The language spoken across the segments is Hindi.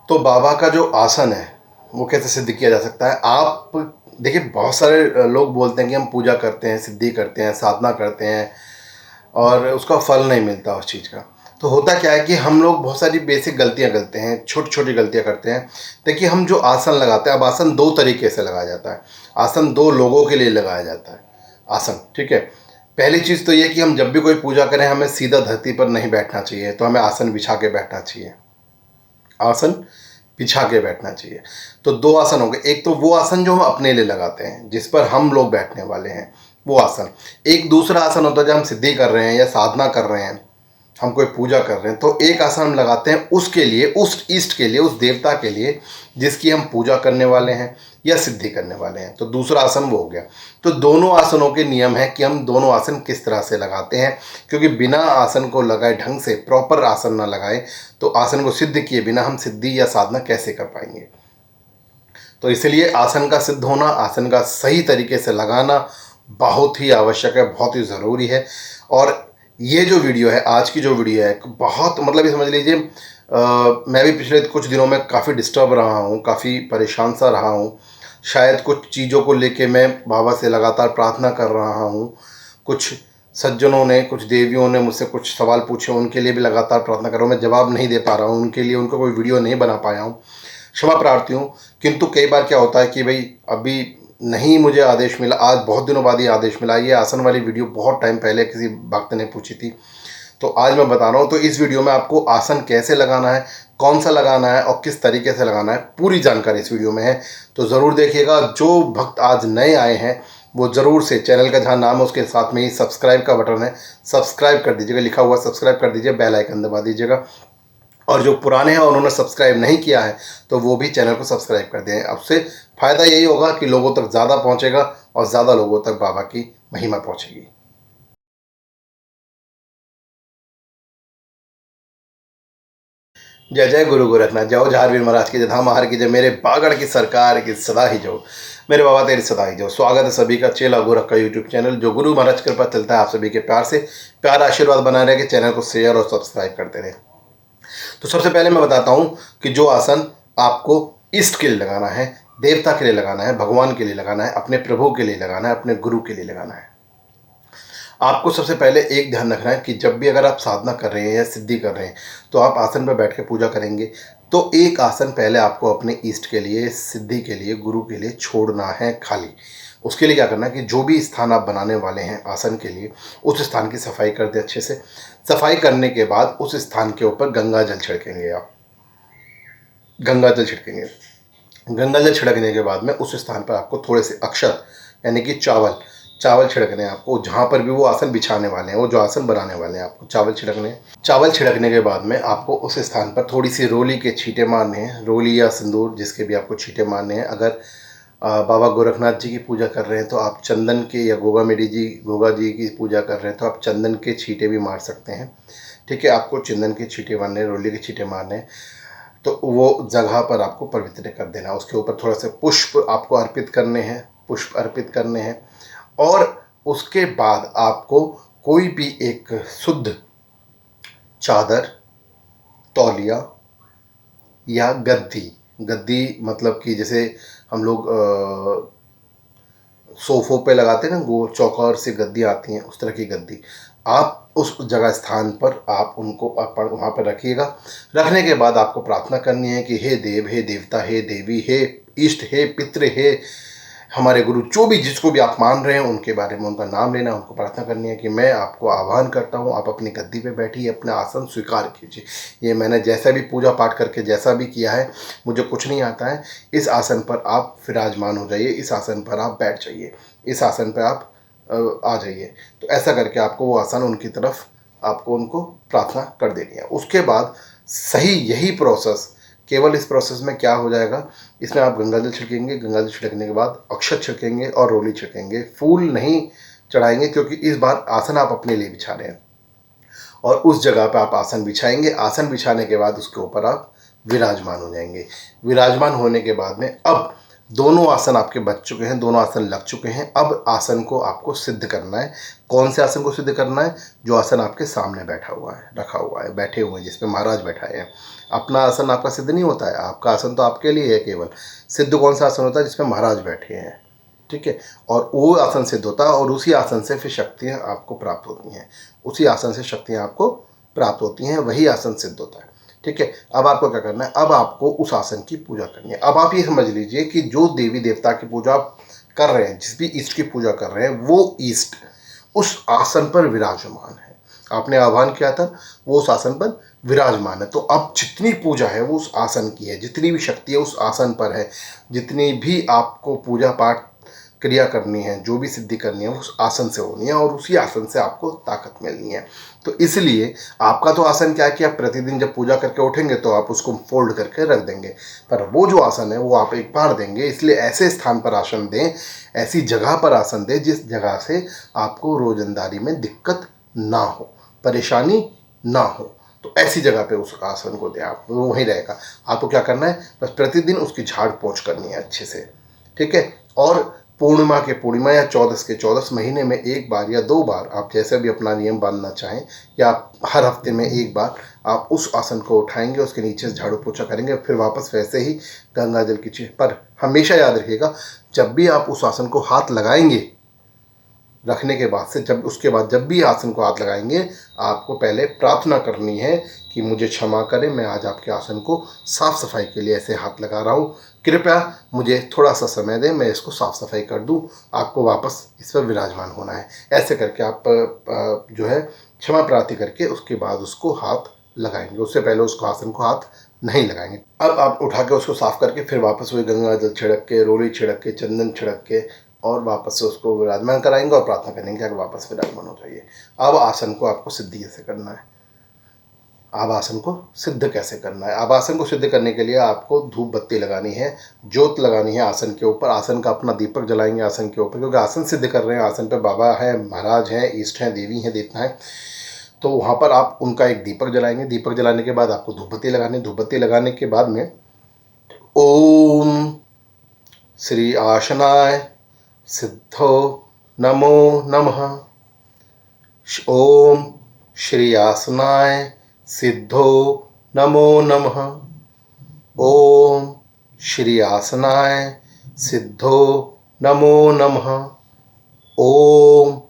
तो बाबा का जो आसन है वो कैसे सिद्ध किया जा सकता है। आप देखिए, बहुत सारे लोग बोलते हैं कि हम पूजा करते हैं, सिद्धि करते हैं, साधना करते हैं और उसका फल नहीं मिलता उस चीज़ का। तो होता क्या है कि हम लोग बहुत सारी बेसिक गलतियां करते हैं, छोटी छोटी गलतियां करते हैं। देखिए, हम जो आसन लगाते हैं, अब आसन दो तरीके से लगाया जाता है। आसन दो लोगों के लिए लगाया जाता है आसन, ठीक है। पहली चीज़ तो ये कि हम जब भी कोई पूजा करें, हमें सीधा धरती पर नहीं बैठना चाहिए, तो हमें आसन बिछा के बैठना चाहिए। आसन बिछा के बैठना चाहिए। तो दो आसन हो गए। एक तो वो आसन जो हम अपने लिए लगाते हैं, जिस पर हम लोग बैठने वाले हैं, वो आसन। एक दूसरा आसन होता है जब हम सिद्धि कर रहे हैं या साधना कर रहे हैं, हम कोई पूजा कर रहे हैं, तो एक आसन हम लगाते हैं उसके लिए, उस इष्ट के लिए, उस देवता के लिए जिसकी हम पूजा करने वाले हैं या सिद्धि करने वाले हैं। तो दूसरा आसन वो हो गया। तो दोनों आसनों के नियम है कि हम दोनों आसन किस तरह से लगाते हैं, क्योंकि बिना आसन को लगाए, ढंग से प्रॉपर आसन ना लगाए, तो आसन को सिद्ध किए बिना हम सिद्धि या साधना कैसे कर पाएंगे। तो इसलिए आसन का सिद्ध होना, आसन का सही तरीके से लगाना बहुत ही आवश्यक है, बहुत ही ज़रूरी है। और ये जो वीडियो है, आज की जो वीडियो है, बहुत मतलब ये समझ लीजिए, मैं भी पिछले कुछ दिनों में काफ़ी डिस्टर्ब रहा हूँ, काफ़ी परेशान सा रहा हूँ। शायद कुछ चीज़ों को लेके मैं बाबा से लगातार प्रार्थना कर रहा हूँ। कुछ सज्जनों ने, कुछ देवियों ने मुझसे कुछ सवाल पूछे, उनके लिए भी लगातार प्रार्थना कर रहा हूँ। मैं जवाब नहीं दे पा रहा हूँ उनके लिए, उनको कोई वीडियो नहीं बना पाया हूँ, क्षमा प्रार्थी हूँ। किंतु कई बार क्या होता है कि भाई अभी नहीं मुझे आदेश मिला, आज बहुत दिनों बाद ये आदेश मिला। ये आसन वाली वीडियो बहुत टाइम पहले किसी भक्त ने पूछी थी, तो आज मैं बता रहा हूँ। तो इस वीडियो में आपको आसन कैसे लगाना है, कौन सा लगाना है और किस तरीके से लगाना है, पूरी जानकारी इस वीडियो में है। तो ज़रूर देखिएगा। जो भक्त आज नए आए हैं वो ज़रूर से चैनल का जहाँ नाम है उसके साथ में ही सब्सक्राइब का बटन है, सब्सक्राइब कर दीजिएगा, लिखा हुआ सब्सक्राइब कर दीजिए, बेल आइकन दबा दीजिएगा। और जो पुराने हैं और उन्होंने सब्सक्राइब नहीं किया है तो वो भी चैनल को सब्सक्राइब कर दें। अब से फ़ायदा यही होगा कि लोगों तक ज़्यादा पहुंचेगा और ज़्यादा लोगों तक बाबा की महिमा पहुंचेगी। जय जय गुरु गोरखनाथ, जाओ झारवीर महाराज की जय, धाम की जय, मेरे बागड़ की सरकार की सदा ही जो, मेरे बाबा तेरी सदा ही जो। स्वागत है सभी का चेला गोरख का यूट्यूब चैनल, जो गुरु महाराज कृपा चलता है आप सभी के प्यार से। प्यार आशीर्वाद बनाए रहे कि चैनल को शेयर और सब्सक्राइब करते रहे। तो सबसे पहले मैं बताता हूँ कि जो आसन आपको इष्ट के लिए लगाना है, देवता के लिए लगाना है, भगवान के लिए लगाना है, अपने प्रभु के लिए लगाना है, अपने गुरु के लिए लगाना है। आपको सबसे पहले एक ध्यान रखना है कि जब भी अगर आप साधना कर रहे हैं या सिद्धि कर रहे हैं, तो आप आसन पर बैठ के पूजा करेंगे, तो एक आसन पहले आपको अपने इष्ट के लिए, सिद्धि के लिए, गुरु के लिए छोड़ना है खाली। उसके लिए क्या करना है कि जो भी स्थान आप बनाने वाले हैं आसन के लिए, उस स्थान की सफाई कर दें अच्छे से। सफाई करने के बाद उस स्थान के ऊपर गंगा जल छिड़केंगे आप, गंगा जल छिड़केंगे। गंगा जल छिड़कने के बाद में उस स्थान पर आपको थोड़े से अक्षत, यानी कि चावल, चावल छिड़कने हैं आपको। जहाँ पर भी वो आसन बिछाने वाले हैं, वो जो आसन बनाने वाले हैं, आपको चावल छिड़कने हैं। चावल छिड़कने के बाद में आपको उस स्थान पर थोड़ी सी रोली के छींटे मारने हैं, रोली या सिंदूर, जिसके भी आपको छींटे मारने हैं। अगर बाबा गोरखनाथ जी की पूजा कर रहे हैं तो आप चंदन के, या गोगा जी की पूजा कर रहे हैं तो आप चंदन के छींटे भी मार सकते हैं, ठीक है। आपको चंदन के छींटे मारने, रोली के छींटे मारने हैं। तो वो जगह पर आपको पवित्र कर देना। उसके ऊपर थोड़ा सा पुष्प आपको अर्पित करने हैं, पुष्प अर्पित करने हैं। और उसके बाद आपको कोई भी एक शुद्ध चादर, तौलिया या गद्दी, गद्दी मतलब कि जैसे हम लोग सोफ़ों पे लगाते हैं ना, गोल चौकोर से गद्दी आती हैं, उस तरह की गद्दी आप उस जगह स्थान पर आप उनको वहाँ पर रखिएगा। रखने के बाद आपको प्रार्थना करनी है कि हे देव, हे देवता, हे देवी, हे इष्ट, हे पितृ, हे हमारे गुरु, जो भी जिसको भी आप मान रहे हैं उनके बारे में उनका नाम लेना, उनको प्रार्थना करनी है कि मैं आपको आह्वान करता हूँ, आप अपनी गद्दी पे बैठिए, अपना आसन स्वीकार कीजिए। ये मैंने जैसा भी पूजा पाठ करके जैसा भी किया है, मुझे कुछ नहीं आता है। इस आसन पर आप विराजमान हो जाइए, इस आसन पर आप बैठ जाइए, इस आसन पर आप आ जाइए। तो ऐसा करके आपको वो आसन उनकी तरफ, आपको उनको प्रार्थना कर देनी है। उसके बाद सही यही प्रोसेस, केवल इस प्रोसेस में क्या हो जाएगा, इसमें आप गंगा जल छिड़केंगे, गंगा जल छिड़कने के बाद अक्षत छिड़केंगे और रोली छिड़केंगे। फूल नहीं चढ़ाएंगे, क्योंकि इस बार आसन आप अपने लिए बिछा रहे हैं। और उस जगह पर आप आसन बिछाएंगे। आसन बिछाने के बाद उसके ऊपर आप विराजमान हो जाएंगे। विराजमान होने के बाद में अब दोनों आसन आपके बच चुके हैं, दोनों आसन लग चुके हैं। अब आसन को आपको सिद्ध करना है। कौन से आसन को सिद्ध करना है? जो आसन आपके सामने बैठा हुआ है, रखा हुआ है, बैठे हुए हैं, जिसपे महाराज बैठाए हैं। अपना आसन आपका सिद्ध नहीं होता है, आपका आसन तो आपके लिए है केवल। सिद्ध कौन सा आसन होता है? जिसमें महाराज बैठे हैं, ठीक है। और वो आसन सिद्ध होता है और उसी आसन से फिर शक्तियाँ आपको प्राप्त होती हैं, उसी आसन से शक्तियाँ आपको प्राप्त होती हैं, वही आसन सिद्ध होता है, ठीक है। अब आपको क्या करना है? अब आपको उस आसन की पूजा करनी है। अब आप ये समझ लीजिए कि जो देवी देवता की पूजा आप कर रहे हैं, जिस भी ईष्ट की पूजा कर रहे हैं, वो ईष्ट उस आसन पर विराजमान है। आपने आह्वान किया था, वो उस आसन पर विराजमान है। तो अब जितनी पूजा है वो उस आसन की है, जितनी भी शक्ति है उस आसन पर है, जितनी भी आपको पूजा पाठ क्रिया करनी है, जो भी सिद्धि करनी है, उस आसन से होनी है और उसी आसन से आपको ताकत मिलनी है। तो इसलिए आपका तो आसन क्या है कि आप प्रतिदिन जब पूजा करके उठेंगे तो आप उसको फोल्ड करके रख देंगे, पर वो जो आसन है वो आप एक बार देंगे। इसलिए ऐसे स्थान पर आसन दें, ऐसी जगह पर आसन दें जिस जगह से आपको रोजंदारी में दिक्कत ना हो, परेशानी ना हो। तो ऐसी जगह पे उस आसन को दें आप, वो वहीं रहेगा। आपको क्या करना है? बस प्रतिदिन उसकी झाड़ पोंछ करनी है अच्छे से, ठीक है। और पूर्णिमा के पूर्णिमा या 14 के 14 महीने में एक बार या 2 बार, आप जैसे भी अपना नियम बांधना चाहें, या हर हफ्ते में एक बार आप उस आसन को उठाएंगे, उसके नीचे झाड़ू पोछा करेंगे, फिर वापस वैसे ही गंगा जल की चीज पर। हमेशा याद रखिएगा, जब भी आप उस आसन को हाथ लगाएंगे, रखने के बाद से उसके बाद जब भी आसन को हाथ लगाएंगे, आपको पहले प्रार्थना करनी है कि मुझे क्षमा करें, मैं आज आपके आसन को साफ सफाई के लिए ऐसे हाथ लगा रहा हूँ, कृपया मुझे थोड़ा सा समय दें, मैं इसको साफ सफाई कर दूँ, आपको वापस इस पर विराजमान होना है। ऐसे करके आप जो है क्षमा प्रार्थी करके उसके बाद उसको हाथ लगाएंगे, उससे पहले उसको आसन को हाथ नहीं लगाएंगे। अब आप उठा के उसको साफ करके फिर वापस वही गंगा जल छिड़क के, रोली छिड़क के, चंदन छिड़क के और वापस से उसको विराजमान कराएंगे और प्रार्थना करेंगे कि वापस विराजमान हो जाइए। अब आसन को आपको सिद्ध कैसे करना है? अब आसन को सिद्ध कैसे करना है? अब आसन को सिद्ध करने के लिए आपको धूप बत्ती लगानी है, ज्योत लगानी है आसन के ऊपर। आसन का अपना दीपक जलाएंगे आसन के ऊपर, क्योंकि आसन सिद्ध कर रहे हैं, आसन पे बाबा है, महाराज हैं, ईष्ट हैं, देवी हैं, देवता हैं, तो वहाँ पर आप उनका एक दीपक जलाएंगे। दीपक जलाने के बाद आपको धूप बत्ती लगानी। धूप बत्ती लगाने के बाद में ओम श्री आसनाय सिद्धो नमो नमः, ओम श्री आसनाय सिद्धो नमो नमः, ओम श्री आसनाय सिद्धो नमो नमः, ओम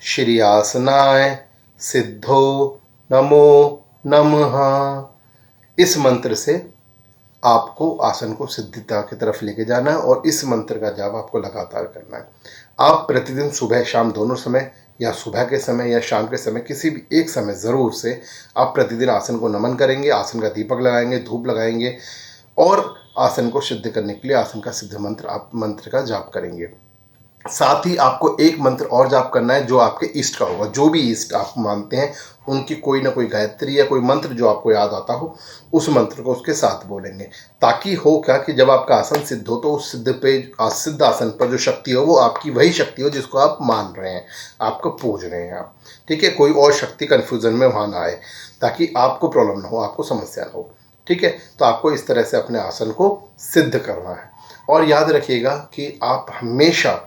श्री आसनाय सिद्धो नमो नमः। इस मंत्र से आपको आसन को सिद्धता की तरफ लेके जाना है और इस मंत्र का जाप आपको लगातार करना है। आप प्रतिदिन सुबह शाम दोनों समय, या सुबह के समय या शाम के समय, किसी भी एक समय ज़रूर से आप प्रतिदिन आसन को नमन करेंगे, आसन का दीपक लगाएंगे, धूप लगाएंगे और आसन को सिद्ध करने के लिए आसन का सिद्ध मंत्र आप मंत्र का जाप करेंगे। साथ ही आपको एक मंत्र और जाप करना है जो आपके इष्ट का होगा। जो भी इष्ट आप मानते हैं उनकी कोई ना कोई गायत्री या कोई मंत्र जो आपको याद आता हो, उस मंत्र को उसके साथ बोलेंगे, ताकि हो क्या कि जब आपका आसन सिद्ध हो तो उस सिद्ध आसन पर जो शक्ति हो वो आपकी वही शक्ति हो जिसको आप मान रहे हैं, आपको पूज रहे हैं आप, ठीक है। कोई और शक्ति कन्फ्यूज़न में वहाँ ना आए, ताकि आपको प्रॉब्लम ना हो, आपको समस्या ना हो, ठीक है। तो आपको इस तरह से अपने आसन को सिद्ध करना है। और याद रखिएगा कि आप हमेशा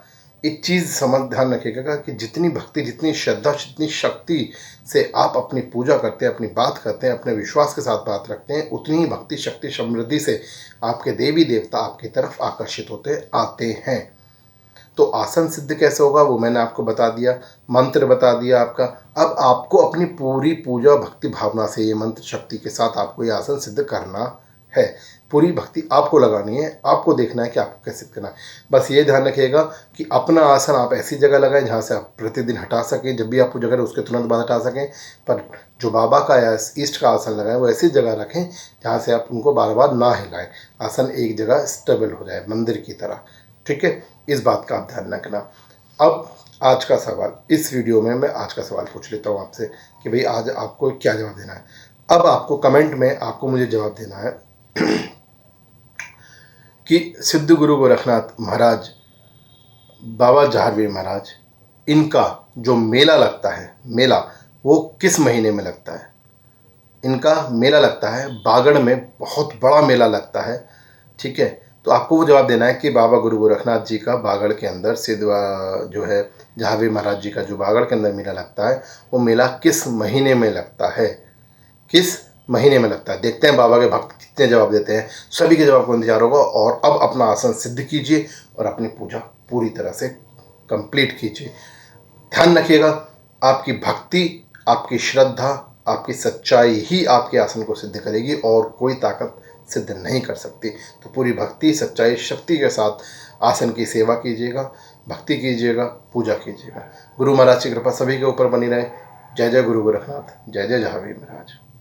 एक चीज़ ध्यान रखिएगा कि जितनी भक्ति, जितनी श्रद्धा, जितनी शक्ति से आप अपनी पूजा करते हैं, अपनी बात करते हैं, अपने विश्वास के साथ बात रखते हैं, उतनी ही भक्ति, शक्ति, समृद्धि से आपके देवी देवता आपकी तरफ आकर्षित होते आते हैं। तो आसन सिद्ध कैसे होगा वो मैंने आपको बता दिया, मंत्र बता दिया आपका। अब आपको अपनी पूरी पूजा भक्ति भावना से ये मंत्र शक्ति के साथ आपको ये आसन सिद्ध करना है। पूरी भक्ति आपको लगानी है, आपको देखना है कि आपको कैसे करना है। बस ये ध्यान रखिएगा कि अपना आसन आप ऐसी जगह लगाएं जहाँ से आप प्रतिदिन हटा सकें, जब भी आप पूजा करें उसके तुरंत बाद हटा सकें। पर जो बाबा का या ईष्ट का आसन लगाएं वो ऐसी जगह रखें जहाँ से आप उनको बार बार ना हिलाएं, आसन एक जगह स्टेबल हो जाए मंदिर की तरह, ठीक है। इस बात का आप ध्यान रखना। अब आज का सवाल, इस वीडियो में मैं आज का सवाल पूछ लेता हूँ आपसे कि भाई आज आपको क्या जवाब देना है। अब आपको कमेंट में आपको मुझे जवाब देना है कि सिद्ध गुरु गोरखनाथ महाराज, बाबा जहारवीर महाराज, इनका जो मेला लगता है, मेला वो किस महीने में लगता है? इनका मेला लगता है बागड़ में, बहुत बड़ा मेला लगता है, ठीक है। तो आपको वो जवाब देना है कि बाबा गुरु गोरखनाथ जी का बागड़ के अंदर सिद्ध जो है जहारवीर महाराज जी का जो बागड़ के अंदर मेला लगता है वो मेला किस महीने में लगता है, किस महीने में लगता है। देखते हैं बाबा के भक्त कितने जवाब देते हैं, सभी के जवाब को इंतजार होगा। और अब अपना आसन सिद्ध कीजिए और अपनी पूजा पूरी तरह से कंप्लीट कीजिए। ध्यान रखिएगा, आपकी भक्ति, आपकी श्रद्धा, आपकी सच्चाई ही आपके आसन को सिद्ध करेगी और कोई ताकत सिद्ध नहीं कर सकती। तो पूरी भक्ति, सच्चाई, शक्ति के साथ आसन की सेवा कीजिएगा, भक्ति कीजिएगा, पूजा कीजिएगा। गुरु महाराज की कृपा सभी के ऊपर बनी रहे। जय जय गुरु गोरखनाथ, जय जय जहावीर महाराज।